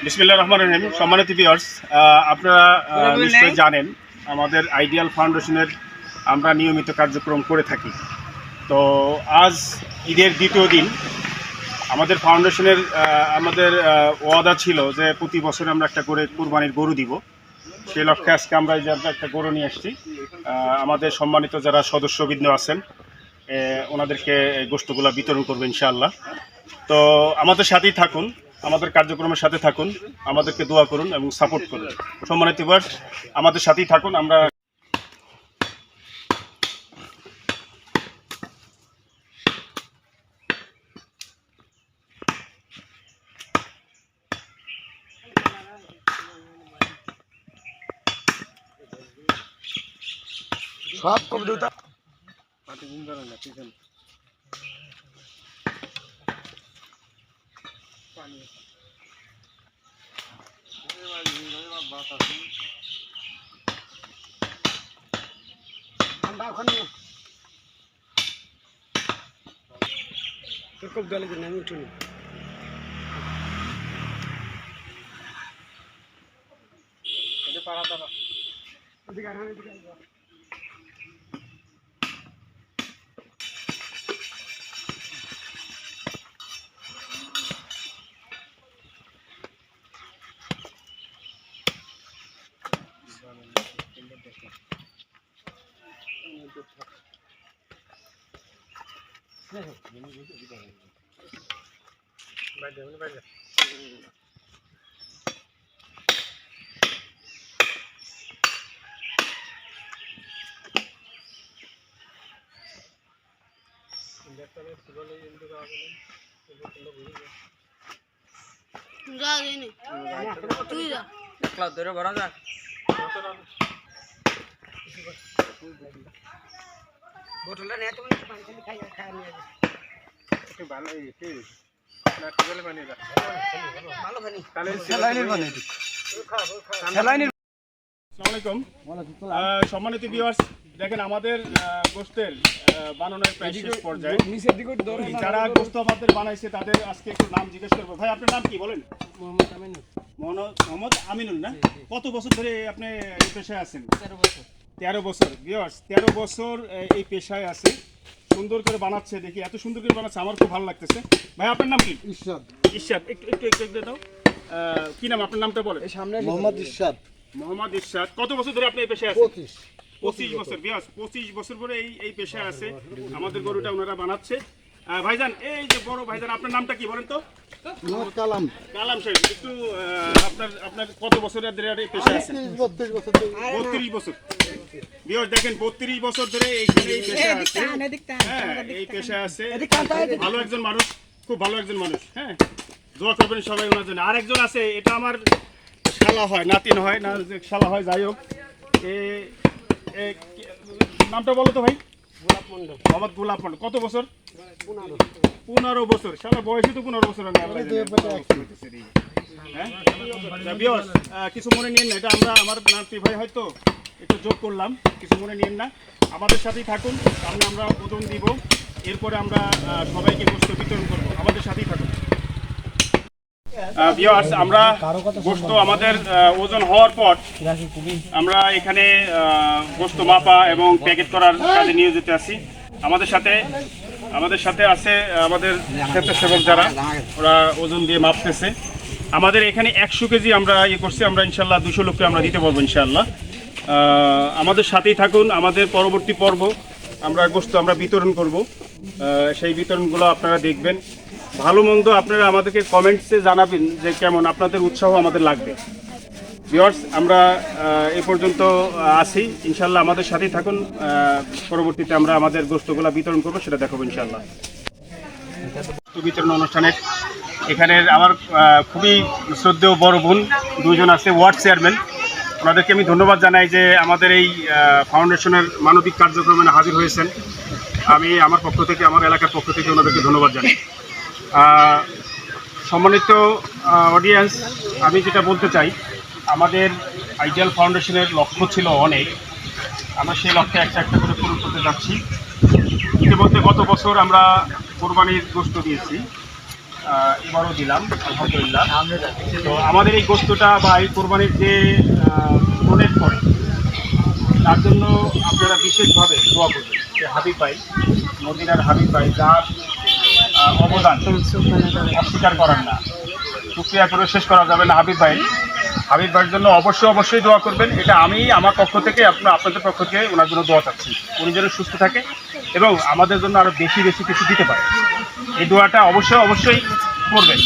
বিসমিল্লাহির রহমানির রহিম। সম্মানিত ভিউয়ার্স, আপনারা নিশ্চয়ই জানেন আমাদের আইডিয়াল ফাউন্ডেশনের আমরা নিয়মিত কার্যক্রম করে থাকি। তো আজ ঈদের দ্বিতীয় দিন আমাদের ফাউন্ডেশনের আমাদের ওয়াদা ছিল যে প্রতি বছর আমরা একটা করে কুরবানির গরু দিব। সেই লক্ষ্যে আজকে আমরা এই যে একটা গরু নিয়ে আসছি। আমাদের সম্মানিত যারা সদস্যবৃন্দ আছেন ওনাদেরকে গোশতগুলো বিতরণ করবো ইনশাআল্লাহ। তো আমাদের সাথেই থাকুন, আমাদের কার্যক্রমের সাথে থাকুন, আমাদেরকে দোয়া করুন এবং সাপোর্ট করুন। সম্মানিত ভিউয়ার্স, আমাদের সাথেই থাকুন। আমরা সব কবিতা ঠান্ডা ওখানে খুব দলে যে নামি উঠুন এটা পাড়া দাও এদিকে আনা এদিকে আনা বোতলটা নিয়ে তুমি পানি খাই খাই নিয়ে যাবে একটু ভালো কি না টেবিলে পানি দাও ভালো পানি তাহলে সেলাইনের পানি সেলাইনের। আসসালামু আলাইকুম। সম্মানিত ভিউয়ার্স, দেখেন আমাদের গোশতের বানানোর প্রায় শেষ পর্যায়ে। যারা গোশত আমাদের বানাইছে তাদের আজকে একটু নাম জিজ্ঞেস করবো। ভাই, আপনার নাম কি বলেন? মোহাম্মদ আমিনুল না? কত বছর ধরে আপনি এই পেশায় আছেন? 13 বছর। ভিউয়ার্স, 13 বছর এই পেশায় আছে। সুন্দর করে বানাচ্ছে, দেখি এত সুন্দর করে বানাচ্ছে, আমার খুব ভালো লাগতেছে। ভাই, আপনার নাম কি? ইরশাদ। ইরশাদ, একটু একটু একটু দাও। কি নাম আপনার? নামটা বলেন। মোহাম্মদ ইরশাদ। মোহাম্মদ ইরশাদ। কত বছর ধরে আপনি এই পেশায় আছেন? 25 বছর। ভিউয়ার্স, 25 বছর ধরে এই পেশায় আছে। আমাদের গরুটা ওনারা বানাচ্ছে। ভাইজান, এই যে বড় ভাইজান, আপনার নামটা কি বলেন তো? কালাম। কালাম সাহেব, একটু আপনার কত বছর ধরে এই পেশায় আছেন? 32 বছর। 32 বছর। ভিউয়ার্স, দেখেন 32 বছর ধরে এই পেশায় আছে। হ্যাঁ, এই পেশায় আছে। ভালো একজন মানুষ, খুব ভালো একজন মানুষ। হ্যাঁ, দোয়া করবেন সবাই ওনার জন্য। আর একজন আছে, এটা আমার শালা হয়, নাতিন হয় না, শালা হয়, যাই হোক। নামটা বলো তো ভাই। মোহাম্মদ গোলাপ মন্ডল। কত বছর? 15 বছর। শালা বয়সে তো 15 বছর। কিছু মনে নিন না, এটা আমরা আমার নাতি ভাই হয়তো একটু যোগ করলাম, কিছু মনে নিন না। আমাদের সাথেই থাকুন, সামনে আমরা ওজন দিব, এরপরে আমরা সবাইকে গোশত বিতরণ করবো। আমাদের সাথেই থাকুন। ভিউয়ার্স, আমরা গোশত আমাদের ওজন হওয়ার পর আমরা এখানে গোশত মাপা এবং প্যাকেট করার কাজে নিয়োজিত আছি। আমাদের সাথে আছে আমাদের স্বেচ্ছাসেবক যারা, ওরা ওজন দিয়ে মাপতেছে। আমাদের এখানে 100 কেজি আমরা করছি। আমরা ইনশাল্লাহ 200 লোককে আমরা দিতে পারবো ইনশাল্লাহ। আমাদের সাথেই থাকুন। আমাদের পরবর্তী পর্ব আমরা গোশত আমরা বিতরণ করব। সেই বিতরণগুলো আপনারা দেখবেন। ভালো মন্দ আপনারা আমাদেরকে কমেন্টসে জানাবেন যে কেমন, আপনাদের উৎসাহ আমাদের লাগবে। ভিউয়ার্স, আমরা এই পর্যন্ত আছি। ইনশাল্লাহ আমাদের সাথেই থাকুন। পরবর্তীতে আমরা আমাদের গোশতগুলো বিতরণ করবো, সেটা দেখাবো ইনশাল্লাহ। বিতরণ অনুষ্ঠানের এখানে আমার খুবই শ্রদ্ধেয় বড় বোন দুজন আছে, ওয়ার্ড চেয়ারম্যান। ওনাদেরকে আমি ধন্যবাদ জানাই যে আমাদের এই ফাউন্ডেশনের মানবিক কার্যক্রমে হাজির হয়েছেন। আমি আমার পক্ষ থেকে, আমার এলাকার পক্ষ থেকে ওনাদেরকে ধন্যবাদ জানাই। সম্মানিত অডিয়েন্স, আমি যেটা বলতে চাই, আমাদের আইডিয়াল ফাউন্ডেশনের লক্ষ্য ছিল অনেক। আমরা সেই লক্ষ্যে একটা একটা করে পূরণ করতে যাচ্ছি। ইতিমধ্যে গত বছর আমরা কোরবানির গোশত দিয়েছি। এবারও দিলাম আলহামদুলিল্লাহ। তো আমাদের এই গোস্তটা বা এই কোরবানির যে ডোনেট করে তার জন্য আপনারা বিশেষভাবে দোয়া করবেন যে হাবিব ভাই, মদিনার হাবিব ভাই যার অবদান অস্বীকার করার না, শুকরিয়া করে শেষ করা যাবে না। হাবিব ভাইয়ের জন্য অবশ্যই দোয়া করবেন। এটা আমি আমার পক্ষ থেকে আপনাদের পক্ষ থেকে ওনার জন্য দোয়া চাচ্ছি, উনি যেন সুস্থ থাকে এবং আমাদের জন্য আরও বেশি কিছু দিতে পারে। এই দোয়াটা অবশ্যই করবেন।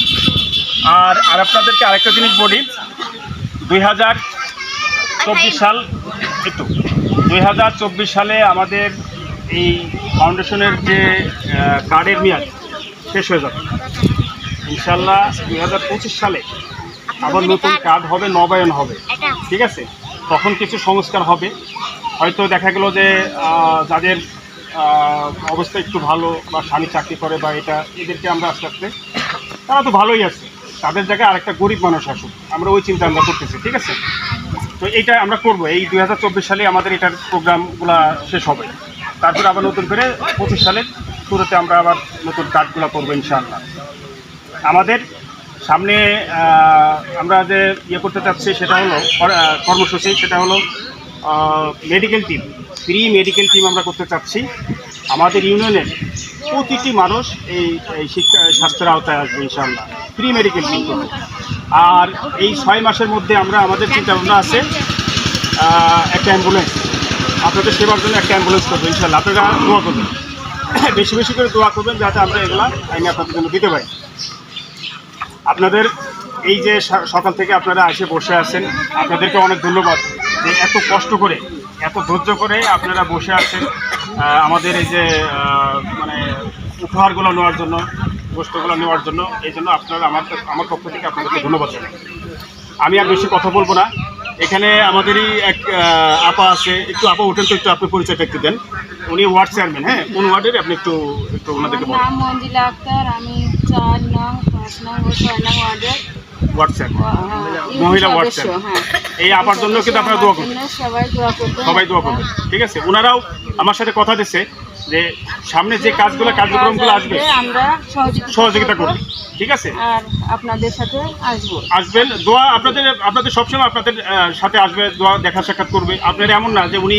আর আপনাদেরকে আরেকটা জিনিস বলি, 2024 সালে আমাদের এই ফাউন্ডেশনের যে কার্ডের মেয়াদ শেষ হয়ে যাবে ইনশাল্লাহ। 2025 সালে আবার নতুন কার্ড হবে, নবায়ন হবে, ঠিক আছে? তখন কিছু সংস্কার হবে। হয়তো দেখা গেল যে যাদের অবস্থা একটু ভালো বা স্বামী চাকরি করে বা এদেরকে আমরা আস্তে আস্তে, তারা তো ভালোই আছে, তাদের জায়গায় আরেকটা গরিব মানুষ আসুক, আমরা ওই চিন্তা আমরা করতেছি, ঠিক আছে? তো এইটা আমরা করবো। এই 2024 সালে আমাদের এটার প্রোগ্রামগুলো শেষ হবে। তারপরে আবার নতুন করে 25 সালের শুরুতে আমরা আবার নতুন কার্ডগুলো করবো ইনশাআল্লাহ। আমাদের সামনে আমরা যে করতে চাচ্ছি সেটা হলো কর্মসূচি, সেটা হলো medical team, free medical team আমরা করতে চাচ্ছি। আমাদের ইউনিয়নের প্রতিটি মানুষ এই স্বাস্থ্যের আওতায় আসবে ইনশাআল্লাহ, ফ্রি মেডিকেল টিম করবে। আর এই 6 মাসের মধ্যে আমাদের চিন্তাভাবনা আছে একটা অ্যাম্বুলেন্স, আপনাদের সেবার জন্য একটা অ্যাম্বুলেন্স করবো ইনশাআল্লাহ। আপনারা দোয়া করবেন, বেশি করে দোয়া করবেন যাতে আমরা এগুলা আইনে আপনাদের জন্য দিতে পারি। আপনাদের এই যে সকাল থেকে আপনারা এসে বসে আছেন, আপনাদেরকে অনেক ধন্যবাদ যে এত কষ্ট করে, এত ধৈর্য করে আপনারা বসে আছেন আমাদের এই যে মানে উপহারগুলো নেওয়ার জন্য, গোষ্ঠগুলো নেওয়ার জন্য। এই জন্য আপনারা আমার পক্ষ থেকে আপনাদেরকে ধন্যবাদ জানাই। আমি আর বেশি কথা বলবো না। এখানে আমাদেরই এক আপা আছে, একটু আপা উঠেন তো, একটু আপনি পরিচয়টা একটু দেন। উনি ওয়ার্ড চেয়ারম্যান, হ্যাঁ, কোন ওয়ার্ডের আপনি একটু ওনাদেরকে বলুন। নাম মঞ্জিলা আক্তার, আমি 4 নং 5 নং ও 6 নং ওয়ার্ডের মহিলা ওয়ার্ড চেয়ারম্যান। এই আপার জন্য কিন্তু আপনারা দোয়া করবেন, সবাই দোয়া করবেন, ঠিক আছে? ওনারাও আমার সাথে কথা দিচ্ছে যে সামনে যে কার্যক্রমগুলো আসবে আমরা সহযোগিতা করবেন, ঠিক আছে? আর আপনাদের সাথে আসবেন, দোয়া আপনাদের সবসময় আপনাদের সাথে আসবে, দোয়া দেখা সাক্ষাৎ করবে। আপনার এমন না যে উনি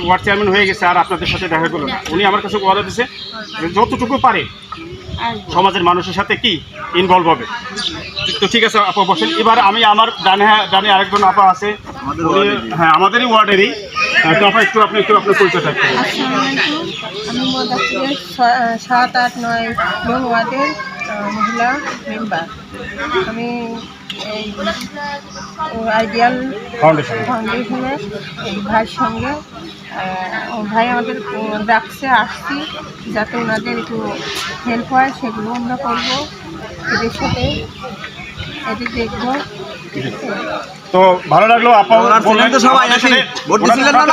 ওয়ার্ড চেয়ারম্যান হয়ে গেছে আর আপনাদের সাথে দেখা করলো না। উনি আমার কাছে ওয়াদা দিচ্ছে যে যতটুকু পারে সমাজের মানুষের সাথে কি ইনভলভ হবে। তো ঠিক আছে আপা, বসেন। এবার আমি আমার ডানে আরেকজন আপা আছে, হ্যাঁ আমাদেরই ওয়ার্ডেরই। তো আপা আপনি একটু আপনার পরিচয় থাকতে। আমি মদাপুরের 7, 8, 9 নং ওয়ার্ডের মহিলা মেম্বার। আমি এই আইডিয়াল ফাউন্ডেশনের এই ভাইয়ের সঙ্গে, ভাই আমাদের ডাকছে, আসছি যাতে ওনাদের একটু হেল্প হয়, সেগুলো আমরা করবো, এদের সাথে এদের দেখবো। তো ভালো লাগলো আপা, বললেন তো সবাই আসলে ভোট দিছিলেন না?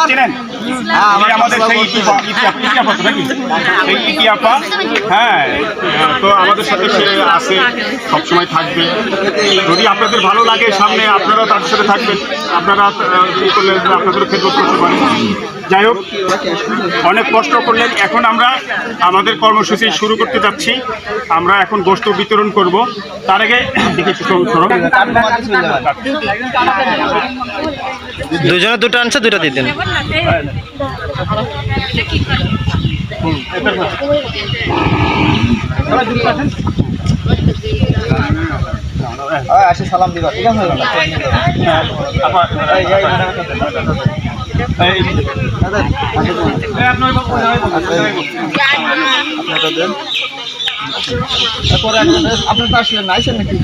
আমাদের সেই ইতি আপা, হ্যাঁ, তো আমাদের সাথে সে আছে, সবসময় থাকবে। যদি আপনাদের ভালো লাগে সামনে আপনারা তাদের সাথে থাকবেন, আপনারা করলে আপনাদের খেদমত করতে পারেন। যাই হোক, অনেক কষ্ট করলেন। এখন আমরা আমাদের কর্মসূচি শুরু করতে যাচ্ছি। আমরা এখন গোশত বিতরণ করব। তার আগে দেখি দুজনে দুটো আনছে, দুটো দিয়ে দেন। আসে সালাম দিবা, ঠিক আছে? আপনার তো আসলেন না, আসেন নাকি?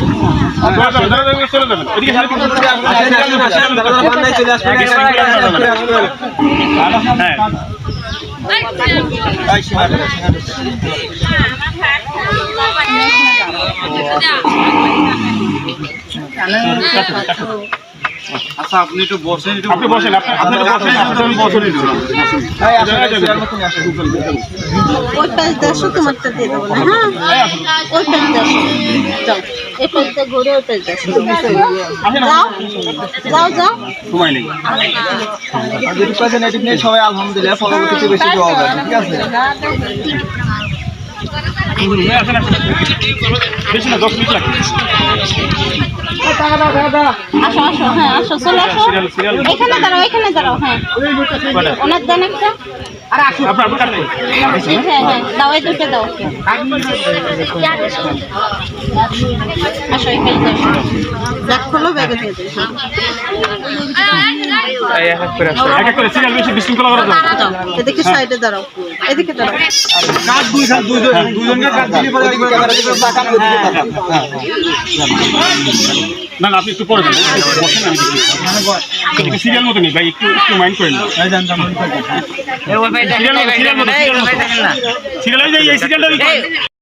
আচ্ছা, আপনি একটু বসেন, আপনি বসেন, ওই পাশ দেশো তোমারটা দিয়ে দেবো না, হ্যাঁ ওই পাশ দেশো, যাও এই পাশটা ঘুরে ওই পাশ দেশো, যাও সময় নেই। সবাই আলহামদুলিল্লাহ, পরবর্তীতে বেশি দোয়া হবে, ঠিক আছে? আসেন আসেন বেশি না 10 মিনিট লাগবে আসো আসো, হ্যাঁ আসো, চলে আসো। সিরিয়াল এখানে দাঁড়াও, এখানে দাঁড়াও, হ্যাঁ। ওনার দেন একটা। আপনার কাটবে হ্যাঁ হ্যাঁ, দাও, এই দুটো দাও। আসো, এই পেজে আসো। ব্যাগ খোলো, ব্যাগে দিয়ে দিই। এক এক করে সিরিয়াল বেশি বিশৃঙ্খলা করা যাবে দাও, এদিকে সাইডে দাঁড়াও, এদিকে দাঁড়াও। দুজনকে কাট দিলে পরে না না আপনি একটু পরে বসেন আমি দেখি সিরিয়াল মতো নেই ভাই একটু একটু মাইন্ড করেন সিরিয়াল মতো সিরিয়াল এই সিরিয়ালটা